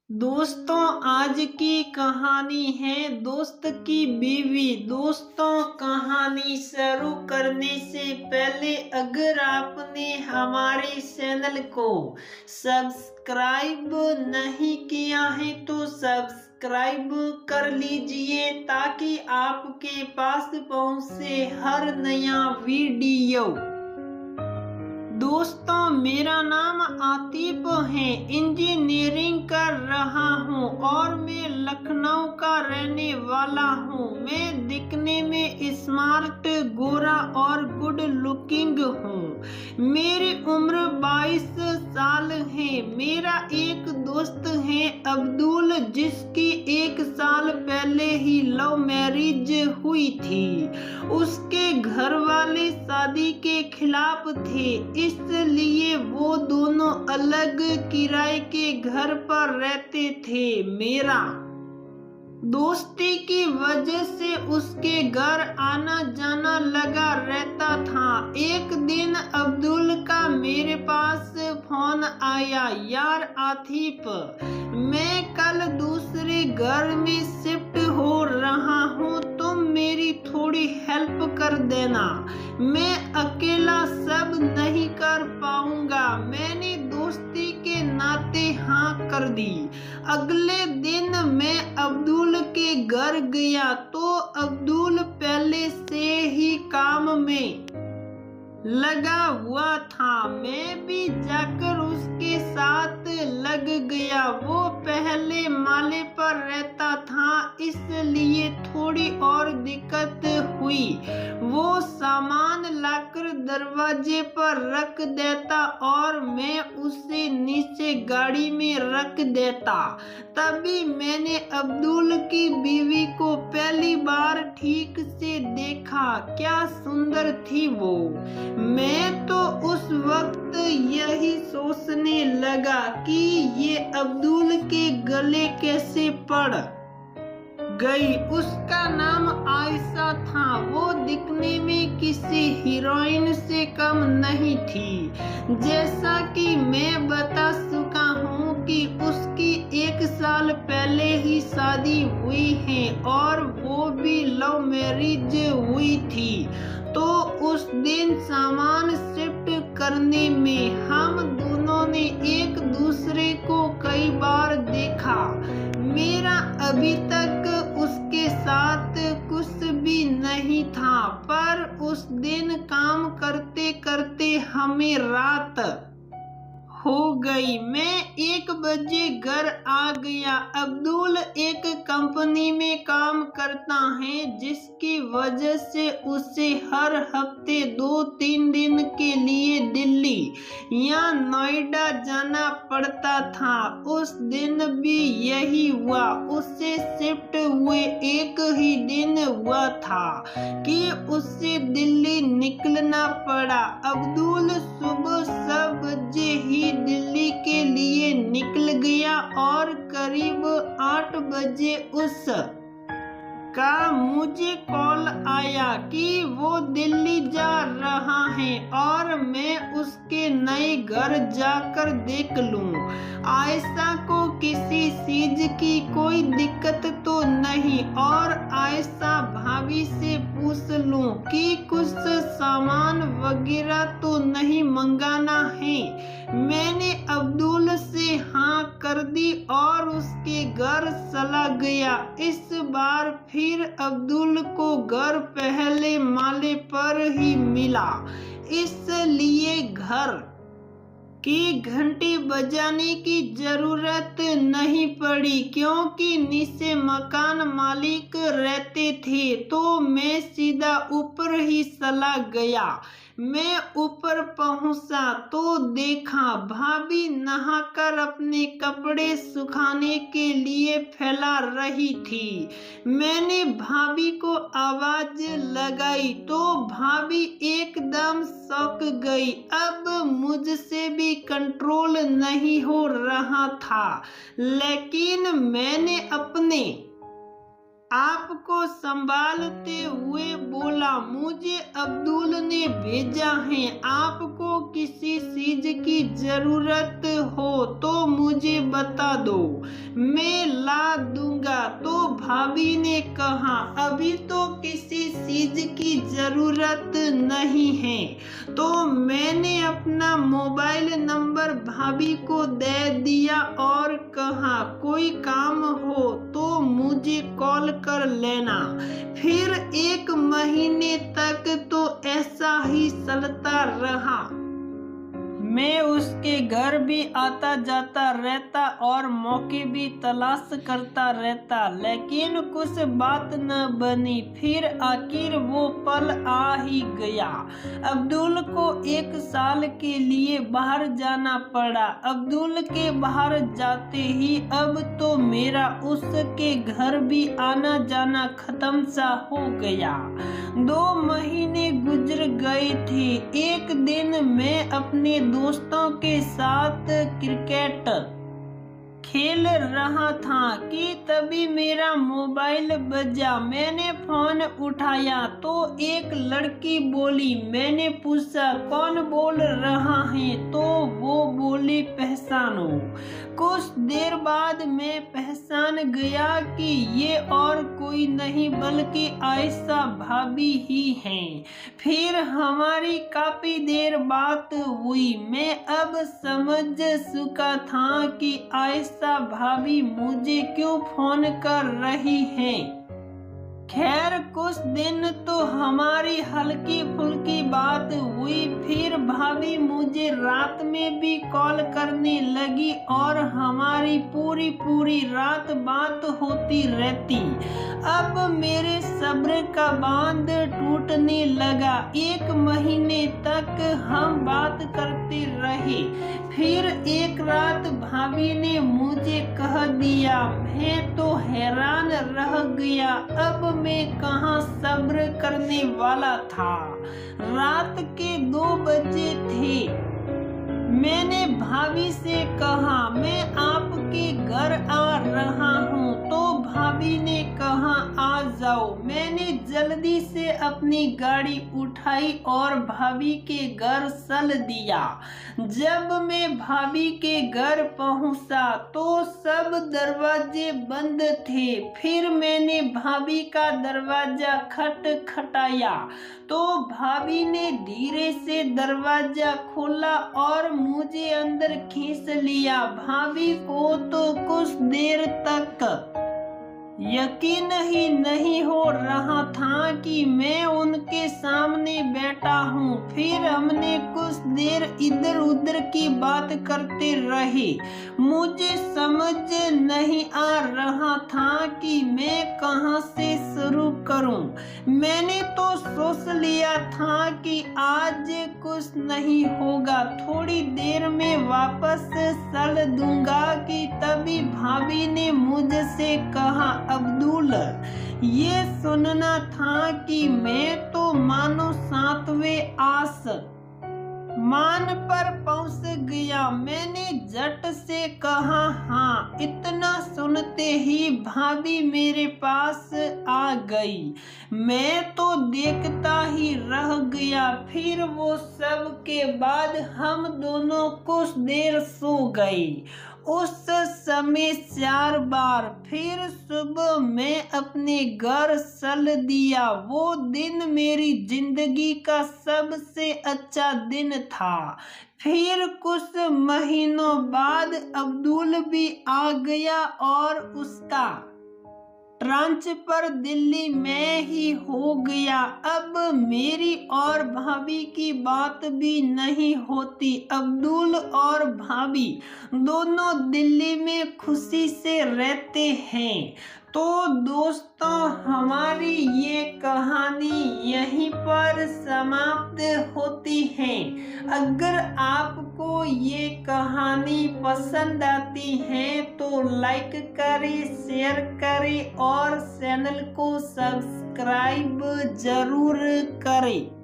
दोस्तों, आज की कहानी है दोस्त की बीवी। दोस्तों, कहानी शुरू करने से पहले अगर आपने हमारे चैनल को सब्सक्राइब नहीं किया है तो सब्सक्राइब कर लीजिए ताकि आपके पास पहुंचे हर नया वीडियो। दोस्तों, मेरा नाम आतिफ है, इंजीनियरिंग कर रहा हूँ और मैं लखनऊ का रहने वाला हूँ। मैं दिखने में स्मार्ट, गोरा और गुड लुकिंग हूँ। मेरी उम्र 22 साल है। मेरा एक दोस्त है अब्दुल, जिसकी 1 साल पहले ही लव मैरिज हुई थी। उसके घर वाले शादी के खिलाफ थे, इसलिए वो दोनों अलग किराए के घर पर रहते थे। मेरा दोस्ती की वजह से उसके घर आना जाना लगा रहता था। एक दिन अब्दुल का मेरे पास फोन आया, यार आतिफ, मैं कल दूसरे घर में शिफ्ट हो रहा हूँ, तुम मेरी थोड़ी हेल्प कर देना। मैं अकेला सब नहीं कर पाऊंगा। मैंने दोस्ती के नाते हाँ कर दी। अगले दिन मैं अब्दुल के घर गया तो अब्दुल पहले से ही काम में लगा हुआ था। मैं भी जाकर उसके साथ लग गया। वो पहले माले पर रहता था, इसलिए थोड़ी और दिक्कत हुई। वो सामान लाकर दरवाजे पर रख देता और मैं उसे नीचे गाड़ी में रख देता। तभी मैंने अब्दुल की बीवी को पहली बार ठीक से देखा। क्या सुंदर थी वो। मैं तो उस वक्त यही सोचने लगा कि ये अब्दुल के गले कैसे पड़ गई। उसका नाम आयशा था। वो दिखने में किसी हीरोइन से कम नहीं थी। जैसा कि मैं बता चुका हूँ कि उसकी 1 साल पहले ही शादी हुई है और वो भी लव मैरिज हुई थी। तो उस दिन सामान शिफ्ट करने में हम दोनों ने एक दूसरे को कई बार देखा। मेरा अभी तक उसके साथ कुछ भी नहीं था, पर उस दिन काम करते करते हमें रात हो गई। मैं 1 बजे घर आ गया। अब्दुल एक कंपनी में काम करता है, जिसकी वजह से उसे हर हफ्ते 2-3 दिन के लिए दिल्ली या नोएडा जाना पड़ता था। उस दिन भी यही हुआ। उससे शिफ्ट हुए 1 ही दिन हुआ था कि उससे दिल्ली निकलना पड़ा। अब्दुल सुबह 7 बजे ही दिल्ली के लिए निकल गया और करीब 8 बजे उस का मुझे कॉल आया कि वो दिल्ली जा रहा है और मैं उसके नए घर जाकर देख लूं। आयशा को किसी चीज की कोई दिक्कत तो नहीं, और आयशा भाभी से पूछ लूं कि कुछ सामान वगैरह तो नहीं मंगाना है। मैंने अब्दुल से हाँ कर दी और उसके घर चला गया। इस बार फिर अब्दुल को घर पहले माले पर ही मिला, इसलिए घर की घंटी बजाने की जरूरत नहीं पड़ी, क्योंकि नीचे मकान मालिक रहते थे। तो मैं सीधा ऊपर ही चला गया। मैं ऊपर पहुंचा तो देखा भाभी नहाकर अपने कपड़े सुखाने के लिए फैला रही थी। मैंने भाभी को आवाज लगाई तो भाभी एकदम चौंक गई। अब मुझसे भी कंट्रोल नहीं हो रहा था, लेकिन मैंने अपने आपको संभालते हुए बोला, मुझे अब्दुल ने भेजा है, आपको किसी चीज की जरूरत हो तो मुझे बता दो, मैं ला दूंगा। तो भाभी ने कहा, अभी तो किसी चीज की जरूरत नहीं है। तो मैंने अपना मोबाइल नंबर भाभी को दे दिया और कहा, कोई काम हो तो मुझे कॉल कर लेना। फिर 1 महीने तक तो ऐसा ही चलता रहा। मैं उसके घर भी आता जाता रहता और मौके भी तलाश करता रहता, लेकिन कुछ बात न बनी। फिर आखिर वो पल आ ही गया। अब्दुल को 1 साल के लिए बाहर जाना पड़ा। अब्दुल के बाहर जाते ही अब तो मेरा उसके घर भी आना जाना खत्म सा हो गया। 2 महीने गुजर गए थे। एक दिन मैं अपने दोस्तों के साथ क्रिकेट खेल रहा था कि तभी मेरा मोबाइल बजा। मैंने फोन उठाया तो एक लड़की बोली। मैंने पूछा, कौन बोल रहा है? तो वो बोली, पहचानो। कुछ देर बाद मैं पहचान गया कि ये और कोई नहीं बल्कि आयशा भाभी ही हैं। फिर हमारी काफी देर बात हुई। मैं अब समझ चुका था कि आयशा भाभी मुझे क्यों फोन कर रही हैं। खैर कुछ दिन तो हमारी हल्की फुल्की बात हुई। फिर भाभी मुझे रात में भी कॉल करने लगी और हमारी पूरी रात बात होती रहती। अब मेरे सब्र का बांध टूटने लगा। 1 महीने तक हम बात करते रहे। फिर एक रात भाभी ने मुझे कह दिया। मैं तो हैरान रह गया। अब मैं कहाँ सब्र करने वाला था। रात के 2 बजे थे। मैंने भाभी से कहा, मैं आपके घर आ रहा हूँ। तो भाभी ने कहा, आ जाओ। मैंने जल्दी से अपनी गाड़ी उठाई और भाभी के घर चल दिया। जब मैं भाभी के घर पहुँचा तो सब दरवाजे बंद थे। फिर मैंने भाभी का दरवाजा खटखटाया तो भाभी ने धीरे से दरवाजा खोला और मुझे अंदर खींच लिया। भाभी को तो कुछ देर तक यकीन ही नहीं हो रहा था कि मैं उनके सामने बैठा हूँ। फिर हमने कुछ देर इधर उधर की बात करते रहे। मुझे समझ नहीं आ रहा था कि मैं कहाँ से शुरू करूँ। मैंने तो सोच लिया था कि आज कुछ नहीं होगा, थोड़ी देर में वापस चल दूंगा कि तभी भाभी ने मुझसे कहा, अब्दुल, ये सुनना था कि मैं तो मानो 7वें आसमान पर पहुंच गया। मैंने झट से कहा, हाँ। इतना सुनते ही भाभी मेरे पास आ गई। मैं तो देखता ही रह गया। फिर वो सब के बाद हम दोनों कुछ देर सो गए। उस समय 4 बार। फिर सुबह मैं अपने घर चल दिया। वो दिन मेरी जिंदगी का सबसे अच्छा दिन था। फिर कुछ महीनों बाद अब्दुल भी आ गया और उसका ट्रांसफर दिल्ली में ही हो गया। अब मेरी और भाभी की बात भी नहीं होती। अब्दुल और भाभी दोनों दिल्ली में खुशी से रहते हैं। तो दोस्तों, हमारी ये कहानी यहीं पर समाप्त होती है। अगर आपको ये कहानी पसंद आती है तो लाइक करें, शेयर करें और चैनल को सब्सक्राइब जरूर करें।